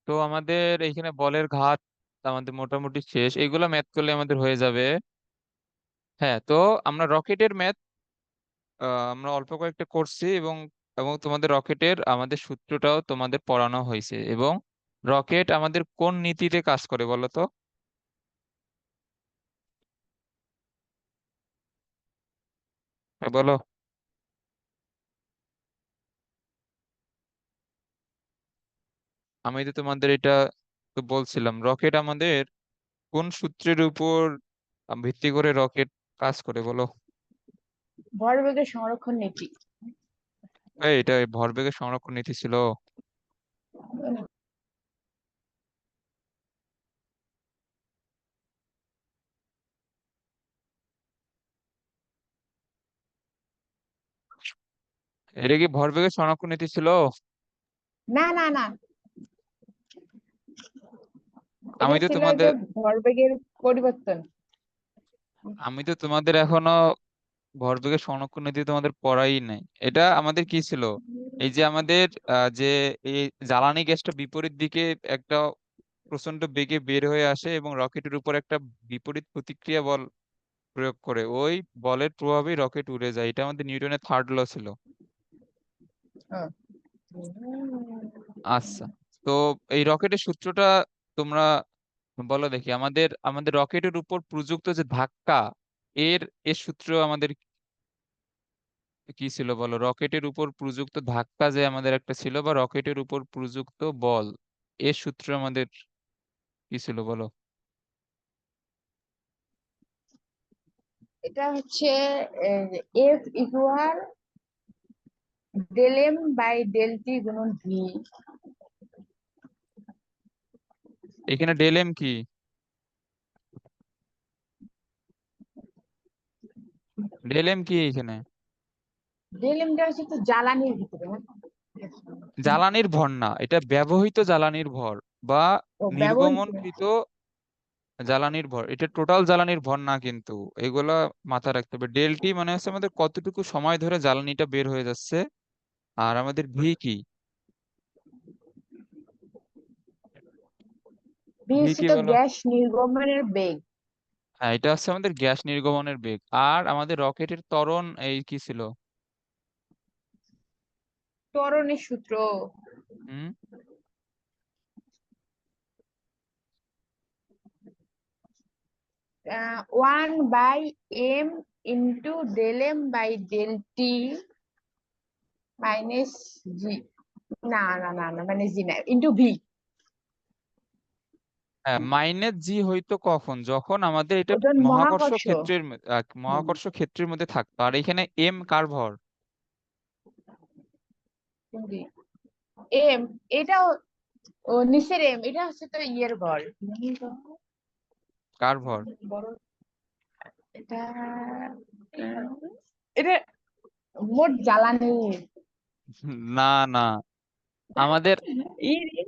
তো আমাদের এইখানে বলের ঘাত আমাদের মোটামুটি শেষ, এগুলো ম্যাথ করলে আমাদের হয়ে যাবে। হ্যাঁ, তো আমরা রকেটের ম্যাথ আমরা অল্প কয়েকটা করছি, এবং এবং তোমাদের রকেটের আমাদের সূত্রটাও তোমাদের পড়ানো হয়েছে। এবং রকেট আমাদের কোন নীতিতে কাজ করে বলো তো? বলো। আমি তো তোমাদের এটা তো বলছিলাম, রকেট আমাদের কোন সূত্রের উপর ভিত্তি করে রকেট কাজ করে বলো? ভরবেগের সংরক্ষণ নীতি। এটা ভরবেগের সংরক্ষণ নীতি ছিল। এটা কি ভরবেগের সংরক্ষণ নীতি ছিল? না না না, আমি এটা তো ছিল যে তোমাদের ভরবেগের পরিবর্তন। আমি তো তোমাদের এখনো ভরবেগের সংরক্ষণ নীতি তোমাদের পড়াই নাই। এটা আমাদের কি ছিল, এই যে আমাদের যে এই জ্বালানি গ্যাসটা বিপরীত দিকে একটা প্রচন্ড বেগে বের হয়ে আসে এবং রকেটের উপর একটা বিপরীত প্রতিক্রিয়া বল প্রয়োগ করে, ওই বলের প্রভাবেই রকেট উড়ে যায়। এটা আমাদের নিউটনের থার্ড ল ছিল। হুম। আচ্ছা, তো এই রকেটের সূত্রটা তোমরা বলো দেখি। আমাদের আমাদের রকেটের উপর প্রযুক্ত যে ধাক্কা, এর এর সূত্র আমাদের কি ছিল বলো? রকেটের উপর প্রযুক্ত ধাক্কা যে আমাদের একটা ছিল, বা রকেটের উপর প্রযুক্ত বল, এর সূত্র আমাদের কি ছিল বলো? এটা হচ্ছে F equal del M by del T গুণন ভি। এখানে ডেল এম কি? ডেল এম কি এখানে? ডেল এমটা হচ্ছে তো জ্বালানির ভিতরে, হ্যাঁ? জ্বালানির ভর না, এটা ব্যবহৃত জ্বালানির ভর বা ও ব্যবহৃত। নির্গমনকৃত জ্বালানির ভর। এটা টোটাল জ্বালানির ভর না কিন্তু, এগুলা মাথায় রাখতে হবে। ডেল টি মানে হচ্ছে আমাদের কতটুকু সময় ধরে জ্বালানিটা বের হয়ে যাচ্ছে। আর আমাদের ভি কি? ভি ভি হচ্ছে কি তো বলো? গ্যাস নির্গমনের বেগ। হ্যাঁ, এটা হচ্ছে আমাদের গ্যাস নির্গমনের বেগ। আর আমাদের রকেটের ত্বরণ এই কি ছিল? ত্বরণের সূত্র হুম। 1/m × del m/del t minus G. না না না না, মানে জি না, ইন্টু ভি। হ্যাঁ, মাইনাস জি হইতো কখন? যখন আমাদের এটা ওজন মহাকর্ষ মহাকর্ষ। ক্ষেত্রের হুম, মহাকর্ষ ক্ষেত্রের মধ্যে থাকতো। আর এখানে এম কার ভর? জি। এম, এটা ও নিচের এম, এটা হচ্ছে তো ইয়ের ঘর। কার ভর? বড় এটা, এটা মোট জ্বালানি। না না, আমাদের ই-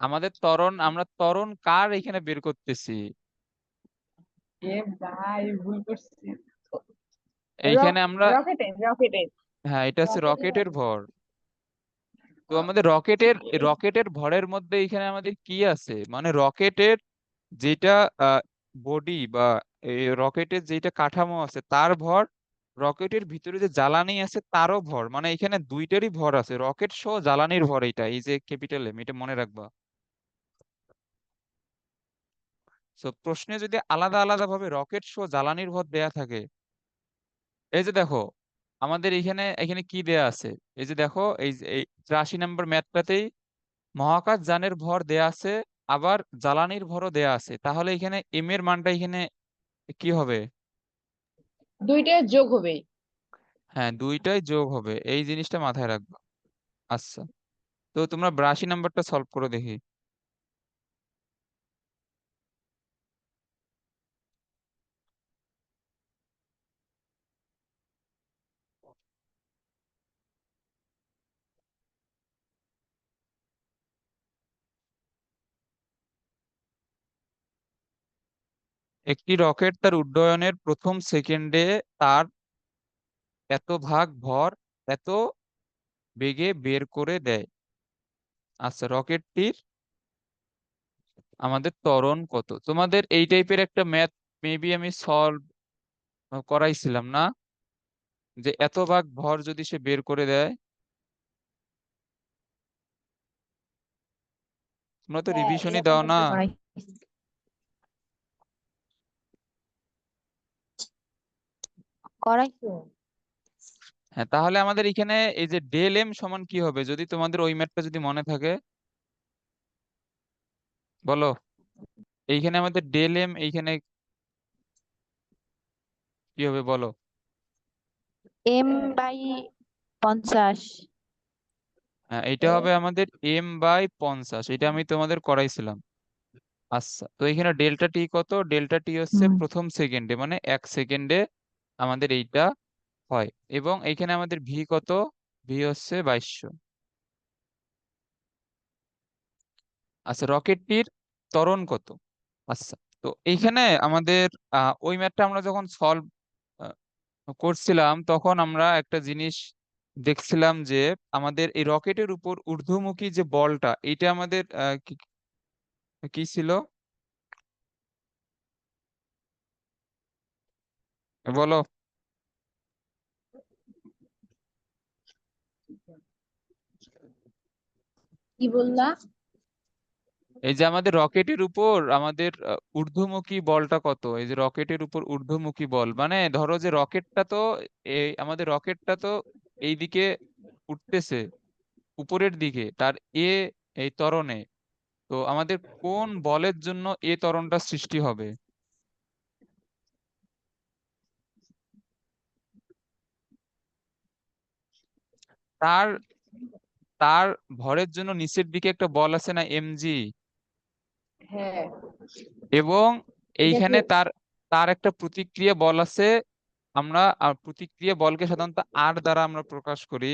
আমাদের ত্বরণ, আমরা ত্বরণ কার এখানে বের করতেছি। এ ভাই, ভুল করছি। এইখানে আমরা, রকেটের রকেটের হ্যাঁ এটা হচ্ছে রকেটের ভর। তো আমাদের রকেটের রকেটের ভরের মধ্যে এখানে আমাদের কি আছে, মানে রকেটের যেটা বডি বা রকেটের যেটা কাঠামো আছে তার ভর, রকেটের ভিতরে যে জ্বালানি আছে তারও ভর, মানে এখানে দুইটারই ভর আছে, রকেট সহ জ্বালানির ভর। এইটা এই যে ক্যাপিটাল এম, এটা মনে রাখবা। তো প্রশ্নে যদি আলাদা আলাদা ভাবে রকেট সহ জ্বালানির ভর দেয়া থাকে, এই যে দেখো আমাদের এখানে এখানে কি দেয়া আছে, এই যে দেখো এই 83 নম্বর ম্যাথটাতেই মহাকাশ যানের ভর দেয়া আছে, আবার জ্বালানির ভরও দেয়া আছে। তাহলে এখানে এম এর মানটা এখানে কি হবে? দুইটা যোগ হবে। হ্যাঁ, দুইটাই যোগ হবে, এই জিনিসটা মাথায় রাখবা। আচ্ছা, তো তোমরা 82 নম্বরটা সলভ করে দেখি। একটি রকেট তার উড্ডয়নের প্রথম সেকেন্ডে তার এত ভাগ ভর এত বেগে বের করে দেয়। আচ্ছা, রকেটটির আমাদের ত্বরণ কত? তোমাদের এই টাইপের একটা ম্যাথ মেবি আমি সলভ করাইছিলাম না, যে এত ভাগ ভর যদি সে বের করে দেয়। তোমরা তো হ্যাঁ, রিভিশনই এরকম দাও না। একটা করাই। করাইছো? হ্যাঁ, তাহলে আমাদের এখানে এই যে ডেল এম সমান কি হবে, যদি তোমাদের ওই ম্যাথটা যদি মনে থাকে, বলো। এইখানে আমাদের ডেল এম এইখানে কি হবে বলো। m/50। হ্যাঁ, এইটা হবে আমাদের m/50, এটা আমি তোমাদের করাইছিলাম। আচ্ছা, তো এখানে ডেল্টা টি কত? ডেল্টা টি হচ্ছে হুম। প্রথম সেকেন্ডে, মানে 1 সেকেন্ডে আমাদের এইটা হয়। এবং এইখানে আমাদের ভি কত? ভি হচ্ছে 2200। আচ্ছা, রকেটটির ত্বরণ কত? আচ্ছা, তো এইখানে আমাদের ওই ম্যাথটা আমরা যখন সলভ করছিলাম, তখন আমরা একটা জিনিস দেখছিলাম যে আমাদের এই রকেটের উপর ঊর্ধ্বমুখী যে বলটা, এটা আমাদের কি কি ছিল বলো। কি বললা? এই যে আমাদের রকেটের উপর আমাদের ঊর্ধ্বমুখী বলটা কত? এই যে রকেটের উপর ঊর্ধ্বমুখী বল, মানে ধরো যে রকেটটা তো এই আমাদের রকেটটা তো এইদিকে উঠতেছে, উপরের দিকে তার এ এই ত্বরণে। তো আমাদের কোন বলের জন্য এ ত্বরণটা সৃষ্টি হবে? তার তার ভরের জন্য নিচের দিকে একটা বল আছে না, এমজি। হ্যাঁ, এবং এটা কি? এইখানে তার তার একটা প্রতিক্রিয়া বল আছে। আমরা প্রতিক্রিয়া বলকে সাধারণত আর দ্বারা আমরা প্রকাশ করি।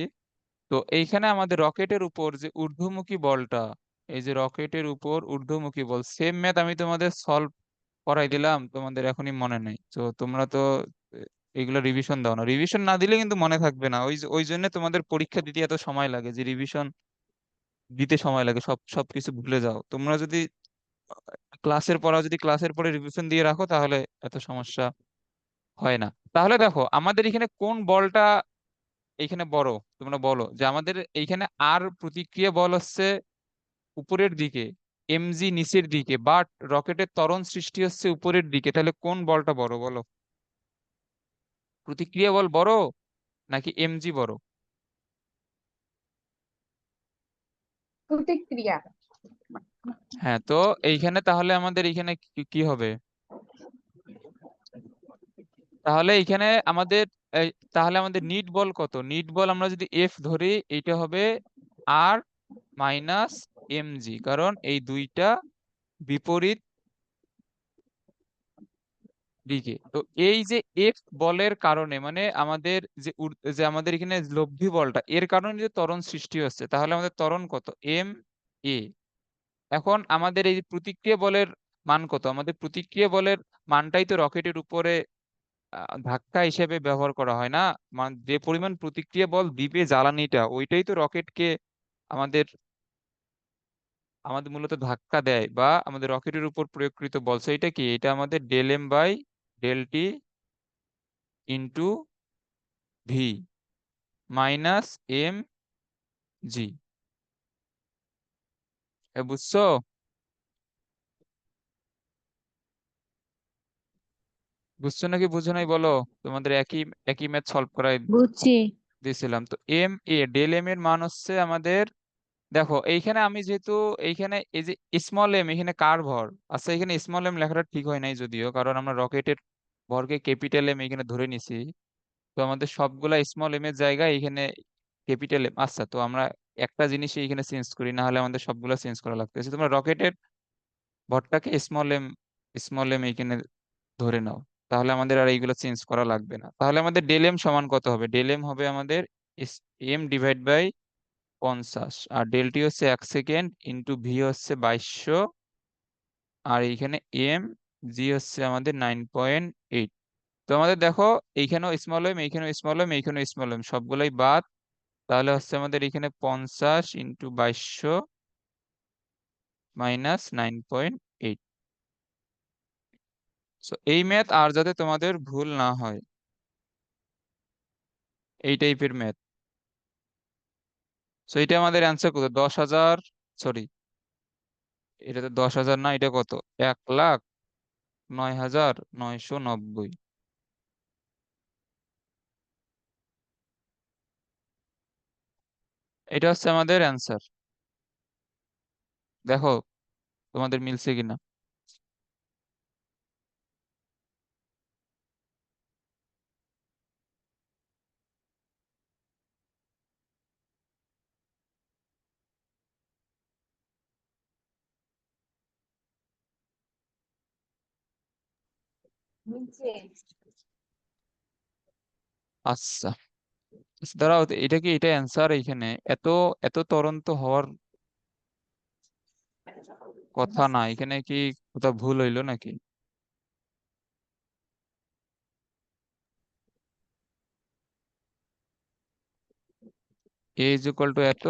তো এইখানে আমাদের রকেটের উপর যে ঊর্ধ্বমুখী বলটা, এই যে রকেটের উপর ঊর্ধ্বমুখী বল, সেম ম্যাথ আমি তোমাদের সলভ করাই দিলাম, তোমাদের এখনই মনে নেই। তো তোমরা তো এগুলো রিভিশন দাও না, রিভিশন না দিলে কিন্তু মনে থাকবে না। ওই জন্য তোমাদের পরীক্ষা দিতে এত সময় লাগে, যে রিভিশন দিতে সময় লাগে, সবকিছু ভুলে যাও তোমরা। যদি ক্লাসের পড়া যদি ক্লাসের পরে রিভিশন দিয়ে রাখো, তাহলে এত সমস্যা হয় না। তাহলে দেখো আমাদের এখানে কোন বলটা এইখানে বড়, তোমরা বলো। যে আমাদের এইখানে আর প্রতিক্রিয়া বল হচ্ছে উপরের দিকে, এমজি নিচের দিকে, বাট রকেটের ত্বরণ সৃষ্টি হচ্ছে উপরের দিকে। তাহলে কোন বলটা বড় বলো? প্রতিক্রিয়া বল বড় নাকি এমজি বড়? প্রতিক্রিয়া। হ্যাঁ, তো এইখানে তাহলে আমাদের এইখানে কি কি হবে? তাহলে এইখানে আমাদের তাহলে আমাদের নিট বল কত? নিট বল আমরা যদি এফ ধরি, এইটা হবে আর মাইনাস এমজি, কারণ এই দুইটা বিপরীত দিকে। তো এই যে এফ বলের কারণে, মানে আমাদের যে যে আমাদের এখানে লব্ধি বলটা, এর কারণে যে ত্বরণ সৃষ্টি হচ্ছে, তাহলে আমাদের ত্বরণ কত? M A. এখন আমাদের এই প্রতিক্রিয়া বলের মান কত? আমাদের প্রতিক্রিয়া বলের মানটাই তো রকেটের উপরে ধাক্কা হিসেবে ব্যবহার করা হয় না। যে পরিমাণ প্রতিক্রিয়া বল দিবে জ্বালানিটা, ওইটাই তো রকেটকে আমাদের আমাদের মূলত ধাক্কা দেয়, বা আমাদের রকেটের উপর প্রয়োগকৃত বল। সেইটা কি? এটা আমাদের del M by del T into V minus M G. বুঝছো? বুঝছো নাকি বুঝো নাই বলো। তোমাদের একই একই ম্যাথ সলভ করাই বুঝছি। দিয়েছিলাম। তো এম এ ডেল এম এর মান হচ্ছে আমাদের, দেখো এইখানে আমি যেহেতু এইখানে এই যে স্মল এম, এখানে কার ভর? আচ্ছা, এখানে স্মল এম লেখাটা ঠিক হয় নাই যদিও, কারণ আমরা রকেটের ভরকে ক্যাপিটাল এম এখানে ধরে নিছি। তো আমাদের সবগুলা স্মল এম এর জায়গায় এখানে ক্যাপিটাল এম। আচ্ছা, তো আমরা একটা জিনিসই এখানে চেঞ্জ করি, না হলে আমাদের সবগুলা চেঞ্জ করা লাগতেছে। তোমরা রকেটের ভরটাকে স্মল এম এখানে ধরে নাও, তাহলে আমাদের আর এইগুলো চেঞ্জ করা লাগবে না। তাহলে আমাদের ডেল এম সমান কত হবে? ডেল এম হবে আমাদের এম ডিভাইড বাই 50, আর ডেলটি হচ্ছে 1 সেকেন্ড, ইন্টু ভি হচ্ছে 2200, আর এইখানে এম জি হচ্ছে আমাদের 9.8। তো আমাদের দেখো এইখানেও স্মল এম, এইখানেও স্মল এম, এইখানেও স্মল এম, সবগুলাই বাদ। তাহলে হচ্ছে আমাদের এখানে 50 ইন্টু 2200 মাইনাস 9.8। এইট। এই ম্যাথ আর যাতে তোমাদের ভুল না হয়, এই টাইপের ম্যাথ। এটা আমাদের অ্যান্সার কত? 10,000, সরি, এটা তো 10,000 না, এটা কত? 1,09,990। এটা হচ্ছে আমাদের অ্যান্সার। দেখো তোমাদের মিলছে কিনা। নিচে। আচ্ছা, দাঁড়াও তো, এটা কি এটা অ্যান্সার? এখানে এত এত তরন্ত হওয়ার কথা না, এখানে কি কোথাও ভুল হইলো নাকি? এ ইজ ইকুয়াল টু এত,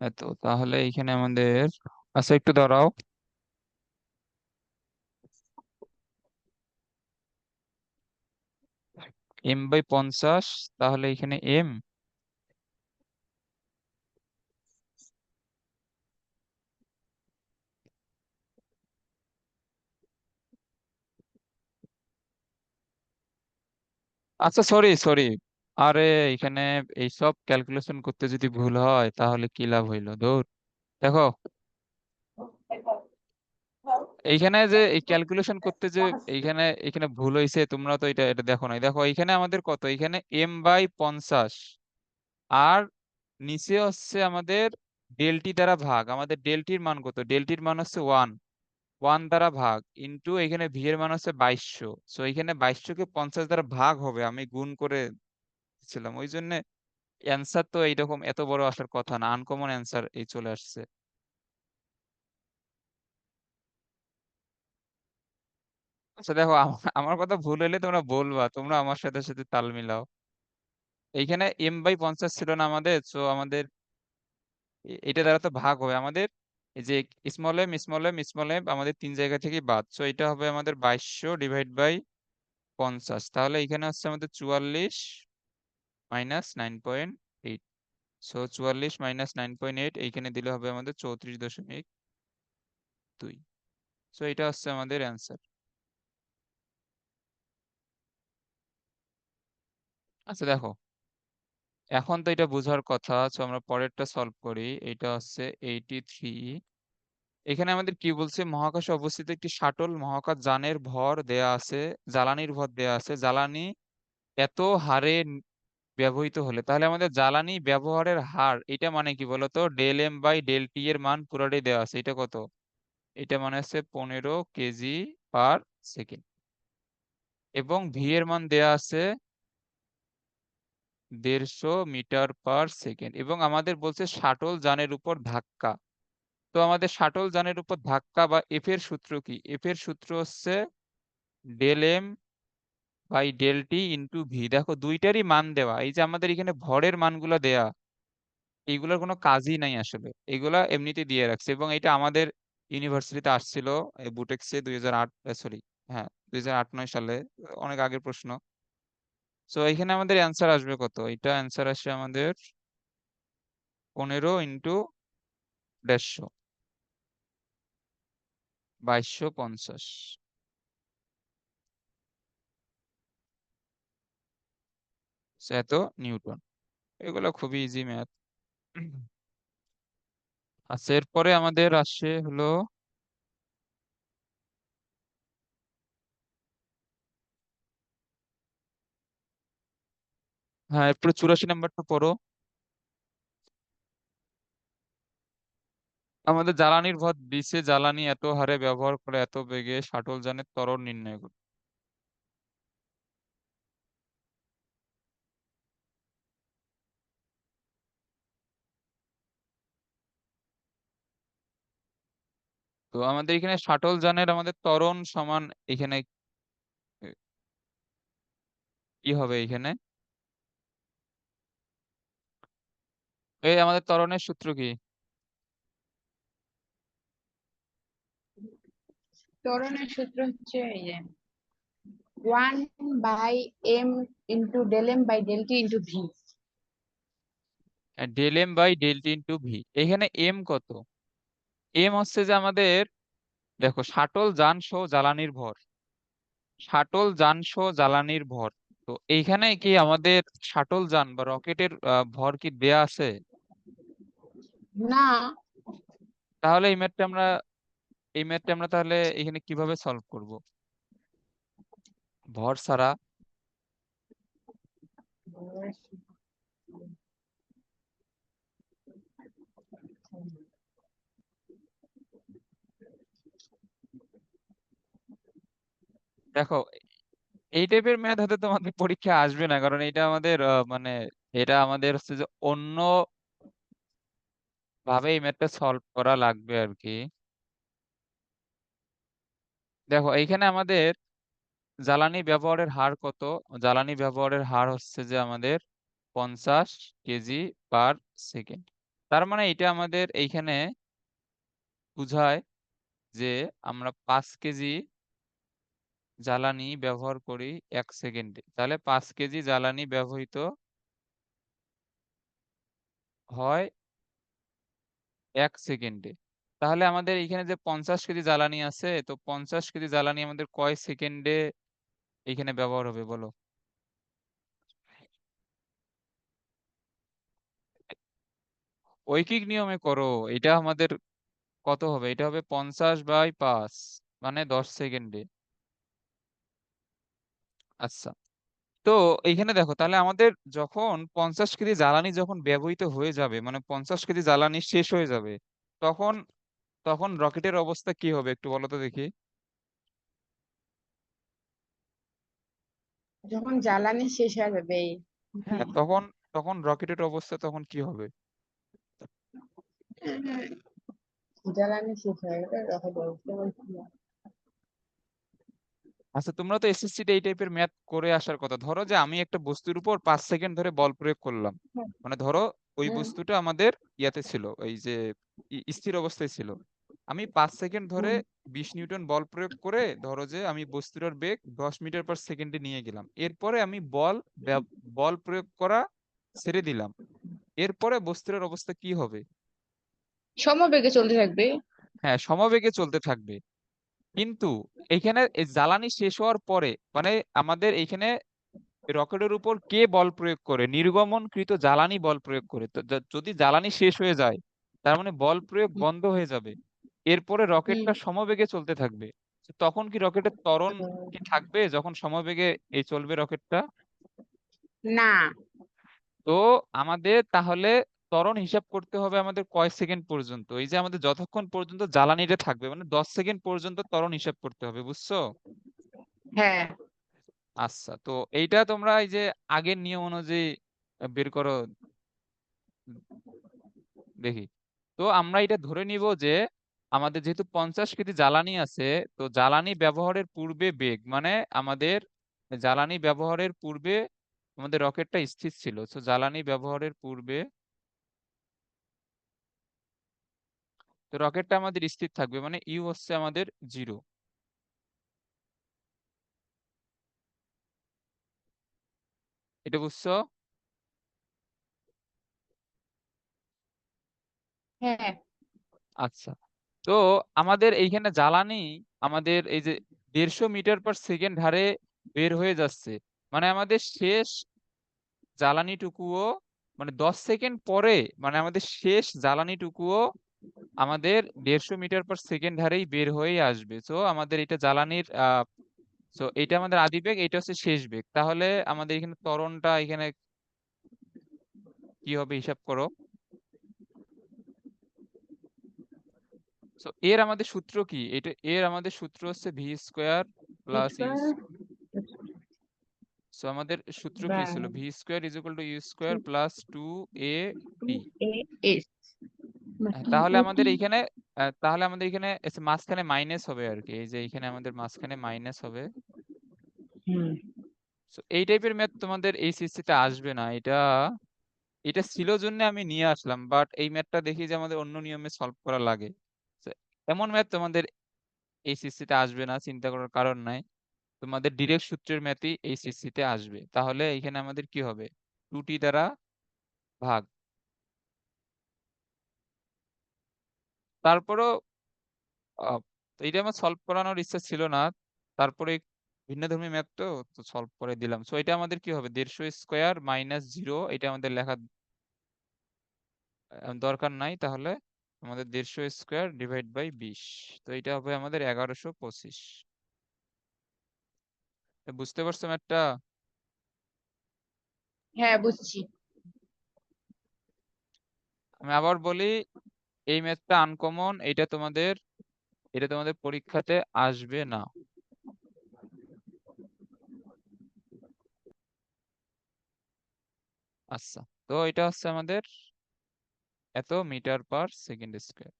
এত, তাহলে এখানে আমাদের, আচ্ছা একটু দাঁড়াও, m/50, তাহলে এখানে m, আচ্ছা সরি সরি, আরে এখানে এইসব ক্যালকুলেশন করতে যদি ভুল হয় তাহলে কি লাভ হইলো, দূর। দেখো এইখানে যে এই ক্যালকুলেশন করতে যে এইখানে এখানে ভুল হয়েছে, তোমরা তো এটা এটা দেখো নাই। দেখো এখানে আমাদের কত, এখানে m/50, আর নিচে হচ্ছে আমাদের ডেলটি দ্বারা ভাগ। আমাদের ডেলটির মান কত? ডেলটির মান হচ্ছে 1, 1 দ্বারা ভাগ ইন্টু এখানে ভি এর মান হচ্ছে 2200। এখানে 2200 কে 50 দ্বারা ভাগ হবে, আমি গুণ করে ছিলাম, ওই জন্য অ্যান্সার তো এইরকম এত বড় আসার কথা না, আনকমন অ্যান্সার এই চলে আসছে। আচ্ছা দেখো, আমার কথা ভুল হলে তোমরা বলবা, তোমরা আমার সাথে সাথে তাল মিলাও। এইখানে m/50 ছিল না আমাদের, আমাদের এটা দ্বারা তো ভাগ হবে আমাদের, এই যে স্মল এম আমাদের তিন জায়গা থেকে বাদ, এটা হবে আমাদের 2200/50। তাহলে এখানে হচ্ছে আমাদের 44 মাইনাস 9.8। 44 মাইনাস 9.8 এইখানে দিলে হবে আমাদের 34.2। এটা হচ্ছে আমাদের অ্যান্সার। আচ্ছা দেখো, এখন তো এটা বোঝার কথা, আমরা পরেরটা সলভ করি। এটা হচ্ছে 83। এখানে আমাদের কি বলছে? মহাকাশে অবস্থিত একটি শাটল মহাকাশ যানের ভর দেয়া আছে, জ্বালানির ভর দেয়া আছে, জ্বালানি এত হারে ব্যবহৃত হলে, তাহলে আমাদের জ্বালানি ব্যবহারের হার, এটা মানে কি বলতো? del m/del t এর মান পুরোটাই দেওয়া আছে, এটা কত? এটা মানে হচ্ছে 15 কেজি/সেকেন্ড, এবং ভি এর মান দেয়া আছে 150 মিটার/সেকেন্ড, এবং আমাদের বলছে শাটল যানের উপর ধাক্কা। তো আমাদের শাটল যানের উপর ধাক্কা বা এফ এর সূত্র কি? এফ এর সূত্র হচ্ছে del m/del t × v। দেখো দুইটারই মান দেওয়া, এই যে আমাদের এখানে ভরের মানগুলো দেয়া, এইগুলোর কোনো কাজই নাই আসলে, এগুলা এমনিতে দিয়ে রাখছে, এবং এটা আমাদের ইউনিভার্সিটিতে আসছিল বুটেক্সে 2008, সরি, হ্যাঁ 2008-9 সালে, অনেক আগের প্রশ্ন। এখানে আমাদের অ্যান্সার আসবে কত? এটা অ্যান্সার আসে আমাদের 15 × 150, 2250। এত নিউটন। এগুলো খুবই ইজি ম্যাথ। আচ্ছা এরপরে আমাদের আসে হলো, হ্যাঁ এরপরে 84 নাম্বারটা পড়ো। আমাদের জ্বালানির ভর দিছে, জ্বালানি এত হারে ব্যবহার করে এত বেগে শাটল যানের ত্বরণ নির্ণয় করো। তো আমাদের এখানে শাটল যানের আমাদের ত্বরণ সমান, এখানে কি হবে? এখানে এই আমাদের ত্বরণের সূত্র কি? ত্বরণের সূত্র হচ্ছে এই যে 1/m × del m/del t × v। Del M by del T into V. এখানে এম কত? এম হচ্ছে যে আমাদের, দেখো, শাটল যান সহ জ্বালানির ভর। শাটল যান সহ জ্বালানির ভর। তো এইখানে কি আমাদের শাটল যান বা রকেটের ভর কি দেয়া আছে? না, তাহলে এই ম্যাথটা আমরা তাহলে এখানে কিভাবে সলভ করব? ভর ছাড়া। দেখো, এই টাইপের ম্যাথ হয়তো তোমাদের পরীক্ষায় আসবে না, কারণ এটা আমাদের মানে এটা আমাদের হচ্ছে যে অন্য ভাবে এই ম্যাথটা সলভ করা লাগবে আর কি। দেখো, এইখানে আমাদের জ্বালানি ব্যবহারের হার কত? জ্বালানি ব্যবহারের হার হচ্ছে যে আমাদের 50 কেজি/সেকেন্ড। তার মানে এটা আমাদের এইখানে বুঝায় যে আমরা 5 কেজি জ্বালানি ব্যবহার করি 1 সেকেন্ডে। তাহলে 5 কেজি জ্বালানি ব্যবহৃত হয় 1 সেকেন্ডে। তাহলে আমাদের এখানে যে 50 কেজি জ্বালানি আছে, তো 50 কেজি জ্বালানি আমাদের কয় সেকেন্ডে এখানে ব্যবহার হবে বলো? ঐকিক নিয়মে করো। এটা আমাদের কত হবে? এটা হবে 50/5, মানে 10 সেকেন্ডে। আচ্ছা, তো এইখানে দেখো, তাহলে আমাদের যখন 50 কেজি জ্বালানি যখন ব্যবহৃত হয়ে যাবে, মানে 50 কেজি জ্বালানি শেষ হয়ে যাবে, তখন তখন রকেটের অবস্থা কি হবে একটু বলো তো দেখি। যখন জ্বালানি শেষ হয়ে যাবে, হ্যাঁ, তখন তখন রকেটের অবস্থা তখন কি হবে? জ্বালানি শেষ হয়ে গেলে রকেট অবস্থা বলছি না। আচ্ছা, তোমরা তো এসএসসি তে এই টাইপের ম্যাথ করে আসার কথা। ধরো যে আমি একটা বস্তুর উপর 5 সেকেন্ড ধরে বল প্রয়োগ করলাম। হুম, মানে ধরো ওই হুম, বস্তুটা আমাদের ইয়াতে ছিল, এই যে স্থির অবস্থায় ছিল। আমি 5 সেকেন্ড ধরে হুম, 20 নিউটন বল প্রয়োগ করে ধরো যে আমি বস্তুটার বেগ 10 মিটার/সেকেন্ডে নিয়ে গেলাম। এরপরে আমি বল প্রয়োগ করা ছেড়ে দিলাম। এরপরে বস্তুটার অবস্থা কি হবে? সমবেগে চলতে থাকবে। হ্যাঁ, সমবেগে চলতে থাকবে। কিন্তু এইখানে এই জ্বালানি শেষ হওয়ার পরে, মানে আমাদের এইখানে রকেটের উপর কে বল প্রয়োগ করে? নির্গমনকৃত জ্বালানি বল প্রয়োগ করে। তো যদি জ্বালানি শেষ হয়ে যায়, তার মানে বল প্রয়োগ হুম, বন্ধ হয়ে যাবে। এরপরে হুম, রকেটটা সমবেগে চলতে থাকবে। তো তখন কি রকেটের ত্বরণ কি থাকবে যখন সমবেগে এই চলবে রকেটটা? না, তো আমাদের তাহলে ত্বরণ হিসাব করতে হবে আমাদের কয় সেকেন্ড পর্যন্ত। এই যে আমাদের যতক্ষণ পর্যন্ত জ্বালানিটা থাকবে, মানে 10 সেকেন্ড পর্যন্ত ত্বরণ হিসাব করতে হবে, বুঝছো? হ্যাঁ, আচ্ছা, তো এইটা তোমরা এই যে আগের নিয়ম অনুযায়ী বের করো দেখি। তো আমরা এটা ধরে নিব যে আমাদের যেহেতু 50 কেজি জ্বালানি আছে, তো জ্বালানি ব্যবহারের পূর্বে বেগ, মানে আমাদের জ্বালানি ব্যবহারের পূর্বে আমাদের রকেটটা স্থির ছিল। তো জ্বালানি ব্যবহারের পূর্বে তো রকেটটা আমাদের স্থির থাকবে, মানে ইউ হচ্ছে আমাদের 0। এটা বুঝছো? হ্যাঁ, আচ্ছা, তো আমাদের এইখানে জ্বালানি আমাদের এই যে 150 মিটার/সেকেন্ড হারে বের হয়ে যাচ্ছে। মানে আমাদের শেষ জ্বালানিটুকুও, মানে 10 সেকেন্ড পরে, মানে আমাদের শেষ জ্বালানিটুকুও আমাদের 150 মিটার/সেকেন্ড হারেই বের হয়েই আসবে। তো আমাদের এটা জ্বালানির তো এটা আমাদের আদি বেগ, এটা হচ্ছে শেষ বেগ। তাহলে আমাদের এখানে ত্বরণটা এখানে কি হবে হিসাব করো। তো এর আমাদের সূত্র কি? এর আমাদের সূত্র হচ্ছে v² প্লাস ইউ। সো আমাদের সূত্র কি বা ছিল? v² = u² + 2a t। 2a(s) তাহলে আমাদের 2a(t) এইখানে মাঝখানে মাইনাস হবে আর কি। এই যে এইখানে আমাদের মাঝখানে মাইনাস হবে। হুম, So এই টাইপের ম্যাথ তোমাদের এইচএসসি তে আসবে না। এটা এটা ছিল জন্য আমি নিয়ে আসলাম, বাট এই ম্যাথটা দেখি যে আমাদের অন্য নিয়মে সলভ করা লাগে। তো এমন ম্যাথ তোমাদের এইচএসসি তে আসবে না, চিন্তা করার কারণ নাই। তোমাদের ডিরেক্ট সূত্রের ম্যাথই এইচএসসি তে আসবে। তাহলে এখানে আমাদের কি হবে, 2t দ্বারা ভাগ। তারপরও আহ, এইটা আমার সলভ করানোর ইচ্ছা ছিল না, তারপরে ভিন্নধর্মী ম্যাথ তো তো সলভ করে দিলাম। সো এটা আমাদের কি হবে, 150 স্কোয়ার - 0, এটা আমাদের লেখা দরকার নাই। তাহলে আমাদের 150 স্কোয়ার/20, তো এটা হবে আমাদের 1125। বুঝতে পারছো ম্যাথটা? হ্যাঁ, বুঝছি। আমি আবার বলি, এই ম্যাথটা আনকমন, এটা তোমাদের পরীক্ষাতে আসবে না। আচ্ছা, তো এটা হচ্ছে আমাদের এত মিটার পার সেকেন্ড স্কোয়ার।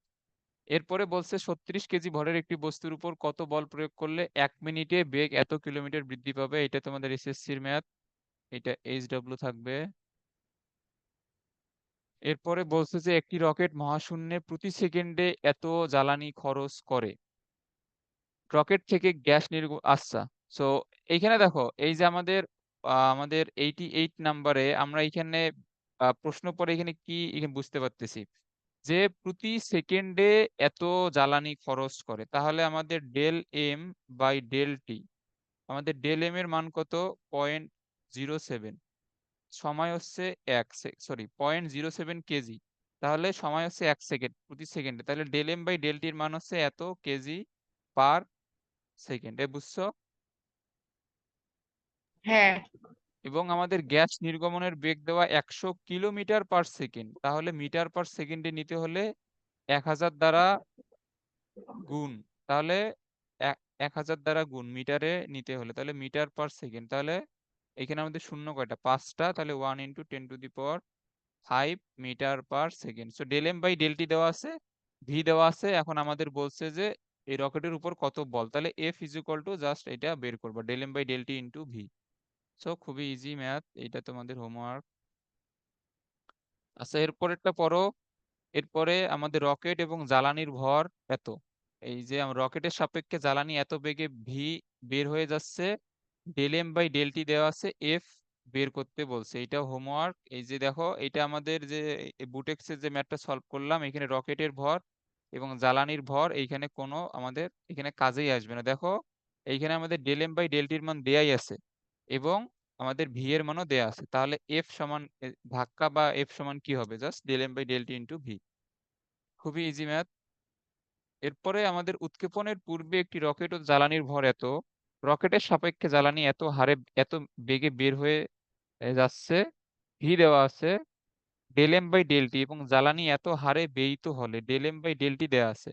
এরপরে বলছে 36 কেজি ভরের একটি বস্তুর উপর কত বল প্রয়োগ করলে 1 মিনিটে বেগ এত কিলোমিটার বৃদ্ধি পাবে। এটা তোমাদের এসএসসির ম্যাথ, এটা এইচডব্লিউ থাকবে। এরপরে বলছে যে একটি রকেট মহাশূন্যে প্রতি সেকেন্ডে এত জ্বালানি খরচ করে। রকেট থেকে গ্যাস আচ্ছা, সো এইখানে দেখো, এই যে আমাদের 88 নাম্বারে আমরা এখানে প্রশ্ন পড়ে এখানে কি এখানে বুঝতে পারতেছি যে প্রতি সেকেন্ডে এত জ্বালানি খরচ করে, তাহলে আমাদের del M by del T, আমাদের ডেল এম এর মান কত, 0.07, সময় হচ্ছে 0.07 কেজি, তাহলে সময় হচ্ছে 1 সেকেন্ড প্রতি সেকেন্ডে, তাহলে ডেল এম বাই ডেল টির মান হচ্ছে এত কেজি পার সেকেন্ড। এ বুঝছো? হ্যাঁ। এবং আমাদের গ্যাস নির্গমনের বেগ দেওয়া 100 কিলোমিটার পার সেকেন্ড, তাহলে মিটার পার সেকেন্ডে নিতে হলে 1000 দ্বারা গুণ, তাহলে 1000 দ্বারা গুণ মিটারে নিতে হলে, তাহলে মিটার পার সেকেন্ড, তাহলে এখানে আমাদের শূন্য কয়টা, 5টা, তাহলে 1 × 10⁵ metre per second. So del M by del T দেওয়া আছে, ভি দেওয়া আছে। এখন আমাদের বলছে যে এই রকেটের উপর কত বল, তাহলে F is equal to just এটা বের করবো, del M by del T into V. So খুবই ইজি ম্যাথ, এটা তোমাদের হোমওয়ার্ক। আচ্ছা, এরপরেরটা পড়ো। এরপরে আমাদের রকেট এবং জ্বালানির ভর এত, এই যে রকেটের সাপেক্ষে জ্বালানি এত বেগে ভি বের হয়ে যাচ্ছে, del M by del T দেওয়া আছে, এফ বের করতে বলছে। এটা হোমওয়ার্ক। এই যে দেখো, এটা আমাদের যে বুটেক্সের যে ম্যাথটা সলভ করলাম, এখানে রকেটের ভর এবং জ্বালানির ভর এইখানে কোনো আমাদের এখানে কাজেই আসবে না। দেখো, এইখানে আমাদের ডেল এম বাই ডেল টির মান দেয়াই আছে এবং আমাদের ভি এর মানও দেয়া আছে, তাহলে এফ সমান ধাক্কা বা এফ সমান কি হবে, just del M by del T into V. খুবই ইজি ম্যাথ। এরপরে আমাদের উৎক্ষেপণের পূর্বে একটি রকেট ও জ্বালানির ভর এত, রকেটের সাপেক্ষে জ্বালানি এত হারে এত বেগে বের হয়ে যাচ্ছে, ভি দেওয়া আছে, del M by del T, এবং জ্বালানি এত হারে ব্যয়িত হলে del M by del T দেওয়া আছে।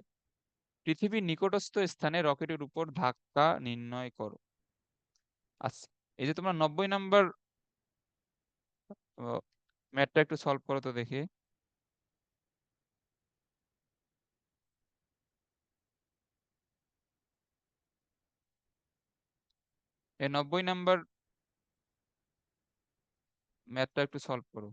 পৃথিবীর নিকটস্থ স্থানে রকেটের উপর ধাক্কা নির্ণয় করো। আচ্ছা, এই যে তোমরা 90 নাম্বার ম্যাথটা একটু সলভ করো তো দেখি। এই 90 নাম্বার ম্যাথটা একটু সলভ করো।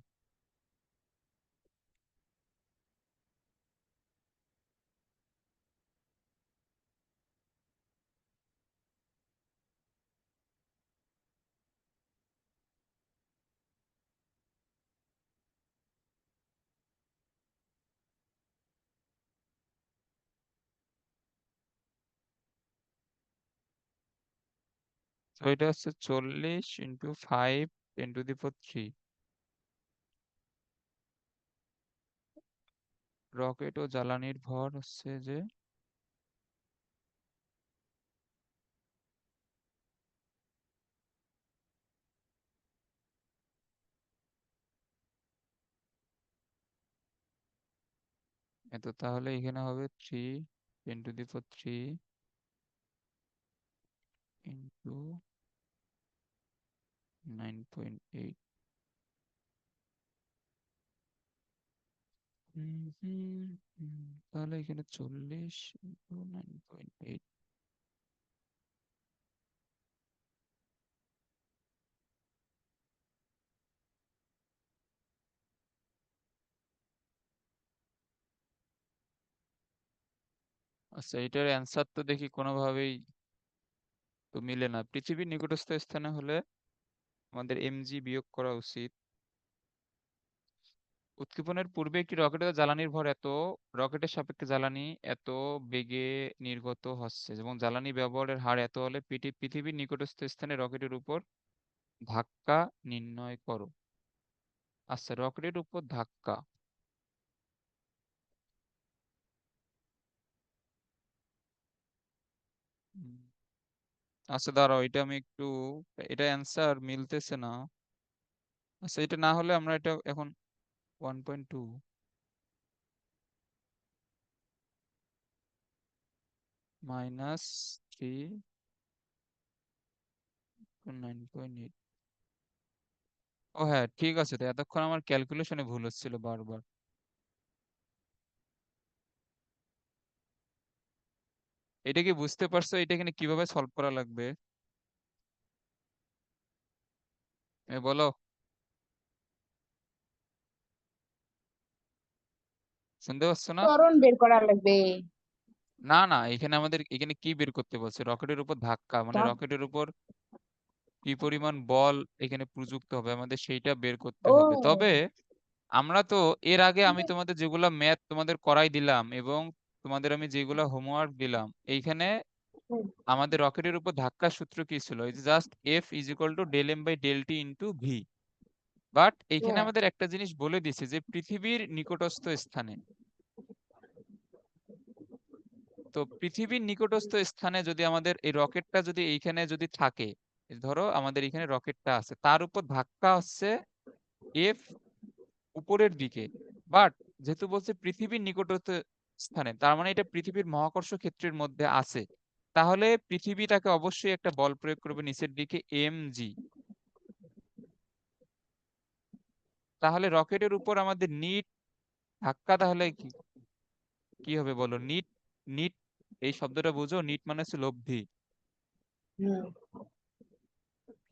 তো এটা হচ্ছে 40 × 5 × 10⁻³ রকেট ও জ্বালানির ভর হচ্ছে যে, এত, তাহলে এখানে হবে 3 × 10⁻³ ইন্টু 9.8। তাহলে এখানে 40 × 9.8। আচ্ছা, এটার অ্যান্সার তো দেখি কোনোভাবেই তো মিলে না। পৃথিবীর নিকটস্থ স্থানে হলে আমাদের mg বিয়োগ করা উচিত। উৎক্ষেপণের পূর্বে একটি রকেটের জ্বালানির ভর এত, রকেটের সাপেক্ষে জ্বালানি এত বেগে নির্গত হচ্ছে এবং জ্বালানি ব্যবহারের হার এত হলে পৃথিবীর নিকটস্থ স্থানে রকেটের উপর ধাক্কা নির্ণয় করো। আচ্ছা, রকেটের উপর ধাক্কা। হুম, আচ্ছা দাঁড়াও, এটা আমি একটু, এটা অ্যান্সার মিলতেছে না। আচ্ছা, এটা না হলে আমরা এটা এখন 1.2 মাইনাস 9.8। ও হ্যাঁ, ঠিক আছে, তো এতক্ষণ আমার ক্যালকুলেশনে ভুল হচ্ছিল বারবার। এটা কি বুঝতে পারছো এটা এখানে কিভাবে সলভ করা লাগবে? বলো, শুনতে পাচ্ছ না? ত্বরণ বের করা লাগবে। না না, এখানে আমাদের এখানে কি বের করতে বলছে? রকেটের উপর ধাক্কা, মানে ধাপ- রকেটের উপর কি পরিমাণ বল এখানে প্রযুক্ত হবে আমাদের সেইটা বের করতে হবে। তবে ও আমরা তো এর আগে আমি তোমাদের যেগুলা ম্যাথ তোমাদের করাই দিলাম এবং তোমাদের আমি যেগুলা হোমওয়ার্ক দিলাম, এইখানে আমাদের রকেটের উপর ধাক্কার সূত্র কি ছিল? এই যে just F is equal to del M by del T into V. But এইখানে হ্যাঁ, আমাদের একটা জিনিস বলে দিছে যে পৃথিবীর নিকটস্থ স্থানে। তো পৃথিবীর নিকটস্থ স্থানে যদি আমাদের এই রকেটটা যদি এইখানে যদি থাকে, ধরো আমাদের এখানে রকেটটা আছে, তার উপর ধাক্কা হচ্ছে এফ উপরের দিকে। বাট যেহেতু বলছে পৃথিবীর নিকটস্থ স্থানে, তার মানে এটা পৃথিবীর মহাকর্ষ ক্ষেত্রের মধ্যে আছে। তাহলে পৃথিবী তাকে অবশ্যই একটা বল প্রয়োগ করবে নিচের দিকে এম জি। তাহলে রকেটের উপর আমাদের নিট ধাক্কা তাহলে কি কি হবে বলো? নিট, নিট এই শব্দটা বুঝো, নিট মানে হচ্ছে লব্ধি। হুম,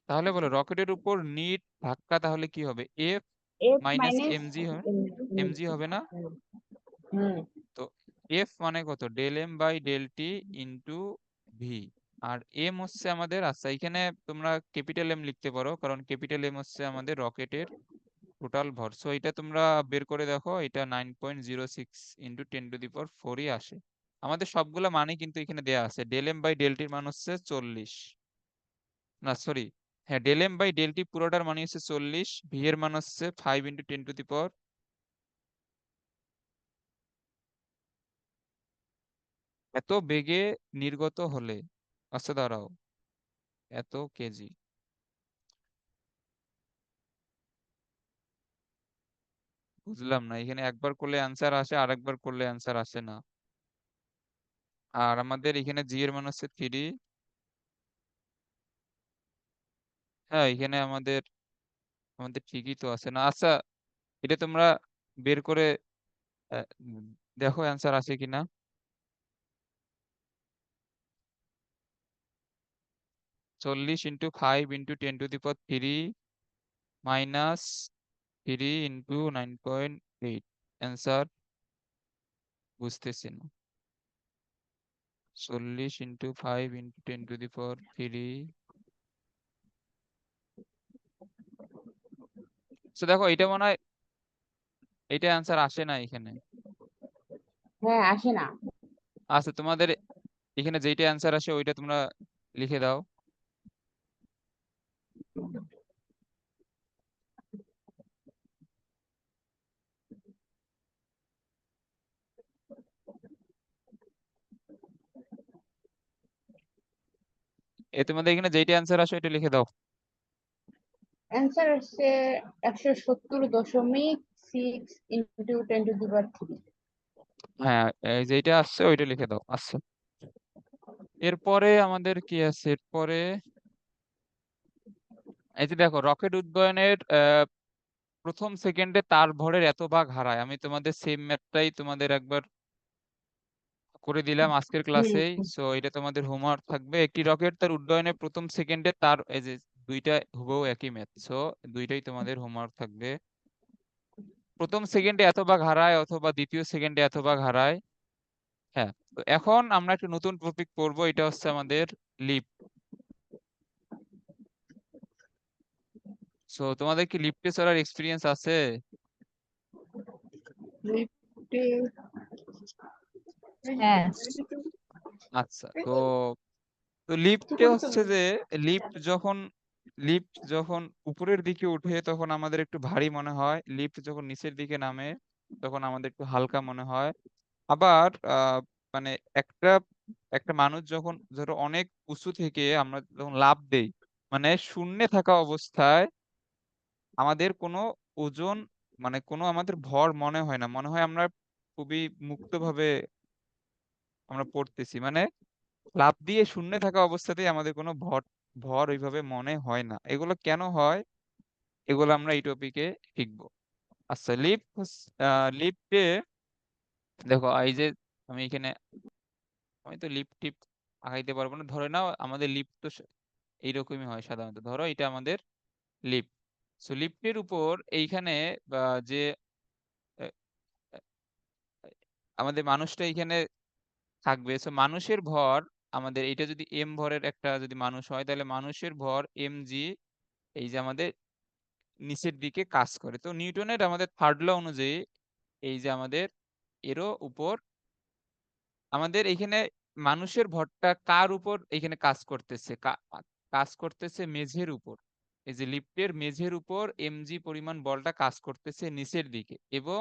তাহলে বলো রকেটের উপর নিট ধাক্কা তাহলে কি হবে? F F minus minus. MG হবে, এমজি হবে না? হুম, তো এফ মানে কত? Del M by del T into V. আর এম হচ্ছে আমাদের, আচ্ছা এখানে তোমরা ক্যাপিটাল এম লিখতে পারো, কারণ ক্যাপিটাল এম হচ্ছে আমাদের রকেটের টোটাল ভর। সো এটা তোমরা বের করে দেখো, এটা 9.06 ইন্টু 10⁴ আসে। আমাদের সবগুলা মানে কিন্তু এখানে দেয়া আছে। ডেল এম বাই ডেল টির মান হচ্ছে 40, না সরি, হ্যাঁ del M by del T পুরোটার মানে হচ্ছে 40, ভি এর মান হচ্ছে 5 × 10⁻। এত বেগে নির্গত হলে, আচ্ছা দাঁড়াও, এত কেজি, বুঝলাম না, এখানে একবার করলে অ্যান্সার আসে আর একবার করলে অ্যান্সার আসে না। আর আমাদের এখানে জি এর মান হচ্ছে 3। হ্যাঁ, এখানে আমাদের আমাদের ঠিকই তো আছে না। আচ্ছা, এটা তোমরা বের করে দেখো অ্যান্সার আসে কিনা। 40 × 5 × 10⁻³ মাইনাস 3 × 9.8। অ্যান্সার বুঝতেছি না। 40 × 5 × 10⁻³ তো দেখো এটা মনে হয়, এটা অ্যান্সার আসে না এখানে। হ্যাঁ আসে না। আচ্ছা, তোমাদের এখানে যেইটা অ্যান্সার আসে ওইটা তোমরা লিখে দাও। তোমাদের এখানে যেইটা অ্যান্সার আসে ওইটা লিখে দাও। অ্যান্সার হচ্ছে 170.6 × 10⁻³ হ্যাঁ, এই যেইটা আসছে ওইটা লিখে দাও। আচ্ছা, এরপরে আমাদের কি আছে? এরপরে এই যে দেখো রকেট উড্ডয়নের প্রথম সেকেন্ডে তার ভরের এত ভাগ হারায়। আমি তোমাদের সেম ম্যাথটাই তোমাদের একবার করে দিলাম আজকের হুম, ক্লাসেই। সো এটা তোমাদের হোমওয়ার্ক থাকবে। একটি রকেট তার উড্ডয়নের প্রথম সেকেন্ডে তার, এই যে দুইটা হুবহু একই ম্যাথ, সো দুইটাই তোমাদের হোমওয়ার্ক থাকবে। প্রথম সেকেন্ডে এত ভাগ হারায় অথবা দ্বিতীয় সেকেন্ডে এত ভাগ হারায়। হ্যাঁ, তো এখন আমরা একটা নতুন টপিক পড়বো, এটা হচ্ছে আমাদের লিফট। সো তোমাদের কি লিফটে চড়ার এক্সপিরিয়েন্স আছে? লিফটে হ্যাঁ। আচ্ছা, তো তো লিফটে হচ্ছে যে লিফট যখন উপরের দিকে উঠে তখন আমাদের একটু ভারী মনে হয়, লিফট যখন নিচের দিকে নামে তখন আমাদের একটু হালকা মনে হয়। আবার মানে একটা একটা মানুষ যখন ধরো অনেক উঁচু থেকে আমরা যখন লাফ দেই, মানে শূন্যে থাকা অবস্থায় আমাদের কোনো ওজন, মানে কোনো আমাদের ভর মনে হয় না, মনে হয় আমরা খুবই মুক্তভাবে আমরা পড়তেছি। মানে লাফ দিয়ে শূন্যে থাকা অবস্থাতেই আমাদের কোনো ভর ভর ওইভাবে মনে হয় না। এগুলো কেন হয়, এগুলো আমরা এই টপিকে শিখবো। আচ্ছা, লিফটে দেখো, এই যে আমি এখানে, আমি তো লিফট টিপ আঁকাইতে পারবো না, ধরে নাও আমাদের লিফট তো এইরকমই হয় সাধারণত। ধরো এটা আমাদের লিফট। সো লিফটের উপর এইখানে যে আহ, আমাদের মানুষটা এখানে থাকবে। সো মানুষের ভর, আমাদের এটা যদি এম ভরের একটা যদি মানুষ হয়, তাহলে মানুষের ভর এম জি, এই যে আমাদের নিচের দিকে কাজ করে। তো নিউটনের আমাদের থার্ড ল অনুযায়ী এই যে আমাদের এরও উপর আমাদের এখানে মানুষের ভরটা কার উপর এখানে কাজ করতেছে, কাজ করতেছে মেঝের উপর। এই যে লিফটের মেঝের উপর এমজি পরিমাণ বলটা কাজ করতেছে নিচের দিকে, এবং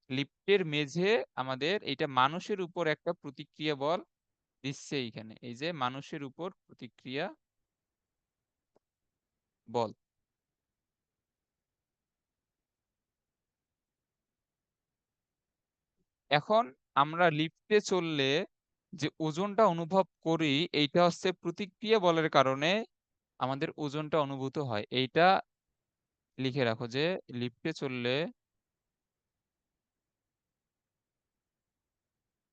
লিফটের মেঝে আমাদের এটা মানুষের উপর একটা প্রতিক্রিয়া বল দিচ্ছে। এইখানে এই যে মানুষের উপর প্রতিক্রিয়া বল। এখন আমরা লিফটে চললে যে ওজনটা অনুভব করি, এইটা হচ্ছে প্রতিক্রিয়া বলের কারণে আমাদের ওজনটা অনুভূত হয়। এইটা লিখে রাখো যে লিফটে চললে,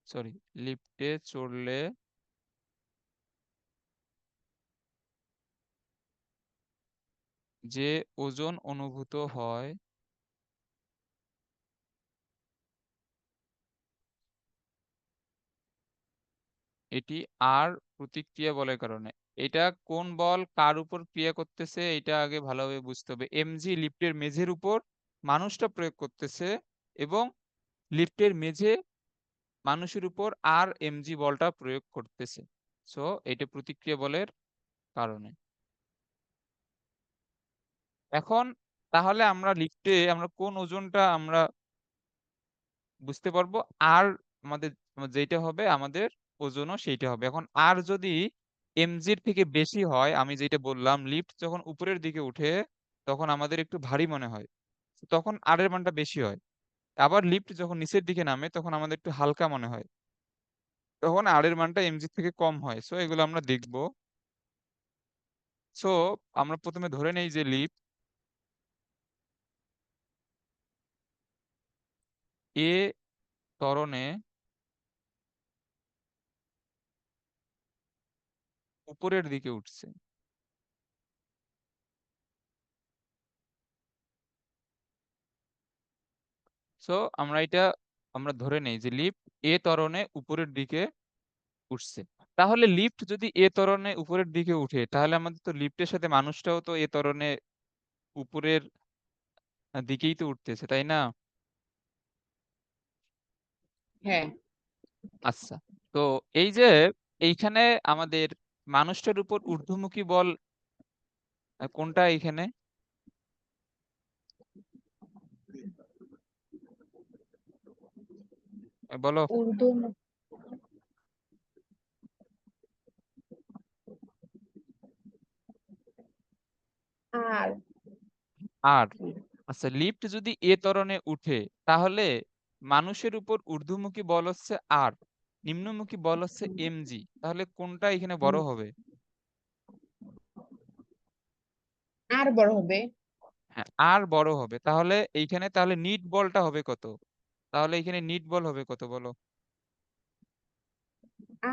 সরি, লিফটে চড়লে যে ওজন অনুভূত হয় এটি আর প্রতিক্রিয়া বলের কারণে। এটা কোন বল কার উপর ক্রিয়া করতেছে এটা আগে ভালোভাবে বুঝতে হবে। এমজি লিফটের মেঝের উপর মানুষটা প্রয়োগ করতেছে, এবং লিফটের মেঝে মানুষের উপর আর এমজি বলটা প্রয়োগ করতেছে। সো এটা প্রতিক্রিয়া বলের কারণে। এখন তাহলে আমরা লিফটে আমরা কোন ওজনটা আমরা বুঝতে পারবো? আর আমাদের যেটা হবে আমাদের ওজনও সেইটা হবে। এখন আর যদি এমজির থেকে বেশি হয়, আমি যেটা বললাম লিফট যখন উপরের দিকে উঠে তখন আমাদের একটু ভারী মনে হয়, তখন আর এর মানটা বেশি হয়। আবার লিফট যখন নিচের দিকে নামে তখন আমাদের একটু হালকা মনে হয়, তখন আর এর মানটা এমজি থেকে কম হয়। সো এগুলো আমরা দেখব। সো আমরা প্রথমে ধরে নেই যে লিফট এ ত্বরণে উপরের দিকে উঠছে। সো আমরা ধরে নেই যে লিফট এ ত্বরণে উপরের দিকে উঠছে। তাহলে লিফট যদি এ ত্বরণে উপরের দিকে উঠে, তাহলে আমাদের তো লিফটের সাথে মানুষটাও তো এ ত্বরণে উপরের দিকেই তো উঠতেছে, তাই না? হ্যাঁ। আচ্ছা, তো এই যে এইখানে আমাদের মানুষটার উপর ঊর্ধ্বমুখী বল কোনটা এইখানে বলো? উর্দু আর আর আচ্ছা, লিফট যদি এ ত্বরণে উঠে তাহলে মানুষের উপর ঊর্ধ্বমুখী বল হচ্ছে আর, নিম্নমুখী বল হচ্ছে এমজি, তাহলে কোনটা এখানে বড় হবে? আর বড় হবে। হ্যাঁ, আর বড় হবে। তাহলে এইখানে তাহলে নিট বলটা হবে কত? তাহলে এখানে নিট বল হবে কত বলো?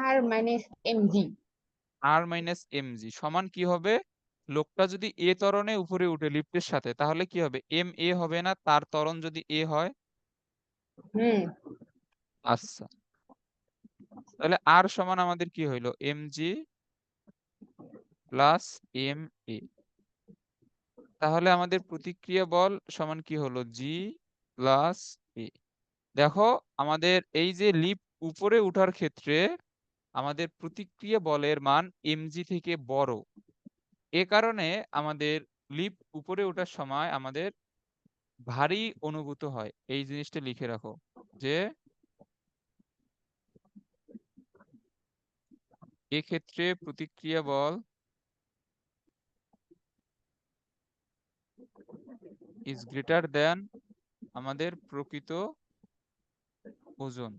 আর মাইনাস এমজি। আর মাইনাস এমজি সমান কি হবে? লোকটা যদি এ ত্বরণে উপরে উঠে লিফটের সাথে, তাহলে কি হবে? এম এ হবে না, তার ত্বরণ যদি এ হয়? হুম। আচ্ছা, তাহলে আর সমান আমাদের কি হইলো, mg প্লাস এম এ। তাহলে আমাদের প্রতিক্রিয়া বল সমান কি হলো, জি প্লাস এ। দেখো আমাদের এই যে লিপ উপরে উঠার ক্ষেত্রে আমাদের প্রতিক্রিয়া বলের মান mg থেকে বড়, এ কারণে আমাদের লিপ উপরে ওঠার সময় আমাদের ভারী অনুভূত হয়। এই জিনিসটা লিখে রাখো যে এক্ষেত্রে প্রতিক্রিয়া বল ইজ গ্রেটার দেন আমাদের প্রকৃত ওজন।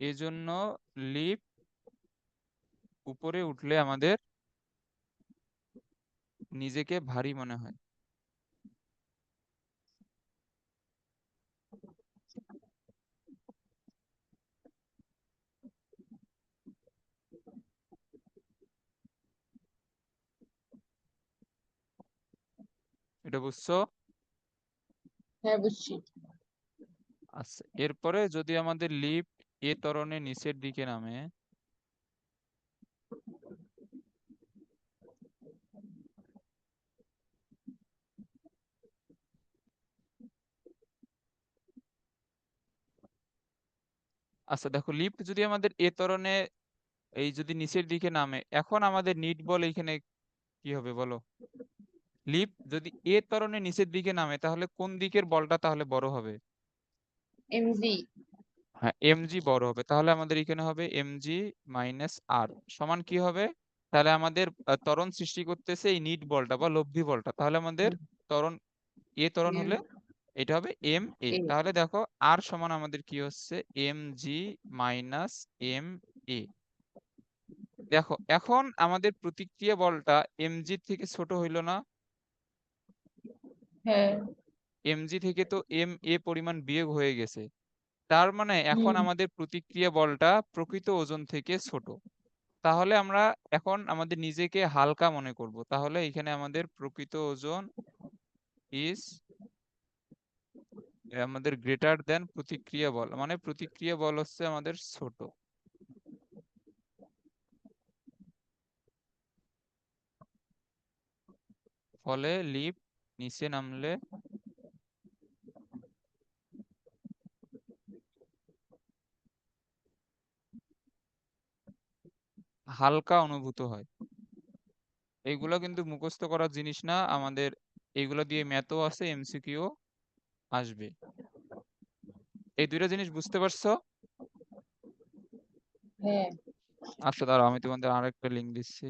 এজন্য লিপ উপরে উঠলে আমাদের নিজেকে ভারী মনে হয়। এটা বুঝছো? হ্যাঁ, বুঝছি। আচ্ছা, এরপরে যদি আমাদের লিপ এ ত্বরণে নিচের দিকে নামে, আচ্ছা দেখো লিফট যদি আমাদের এ ত্বরণে এই যদি নিচের দিকে নামে, এখন আমাদের নিট বল এখানে কি হবে বলো? লিফট যদি এ ত্বরণে নিচের দিকে নামে তাহলে কোন দিকের বলটা তাহলে বড় হবে? এমজি। হ্যাঁ, এমজি বড় হবে। তাহলে আমাদের এখানে হবে এমজি মাইনাস আর সমান কি হবে? তাহলে আমাদের ত্বরণ সৃষ্টি করতেছে এই নিট বলটা বা লব্ধি বলটা, তাহলে আমাদের ত্বরণ এ ত্বরণ এম হলে এটা হবে এম এ। এ। তাহলে দেখো আর সমান আমাদের কি হচ্ছে, M G minus M A. দেখো এখন আমাদের প্রতিক্রিয়া বলটা এমজি থেকে ছোট হইল না? হ্যাঁ। এমজি থেকে তো এম এ পরিমাণ বিয়োগ হয়ে গেছে, তার মানে এখন হুম। আমাদের প্রতিক্রিয়া বলটা প্রকৃত ওজন থেকে ছোট। তাহলে আমরা এখন আমাদের নিজেকে হালকা মনে করব। তাহলে এখানে আমাদের প্রকৃত ওজন ইজ আমাদের গ্রেটার দেন প্রতিক্রিয়া বল, মানে প্রতিক্রিয়া বল হচ্ছে আমাদের ছোট। ফলে লিফট নিচে নামলে হালকা অনুভূত হয়। এইগুলো কিন্তু মুখস্থ করার জিনিস না, আমাদের এইগুলো দিয়ে ম্যাথও আছে, এমসিকিউ আসবে। এই দুইটা জিনিস বুঝতে পারছো? হ্যাঁ। আচ্ছা দাঁড়াও, আমি তোমাদের আরেকটা লিঙ্ক দিচ্ছি।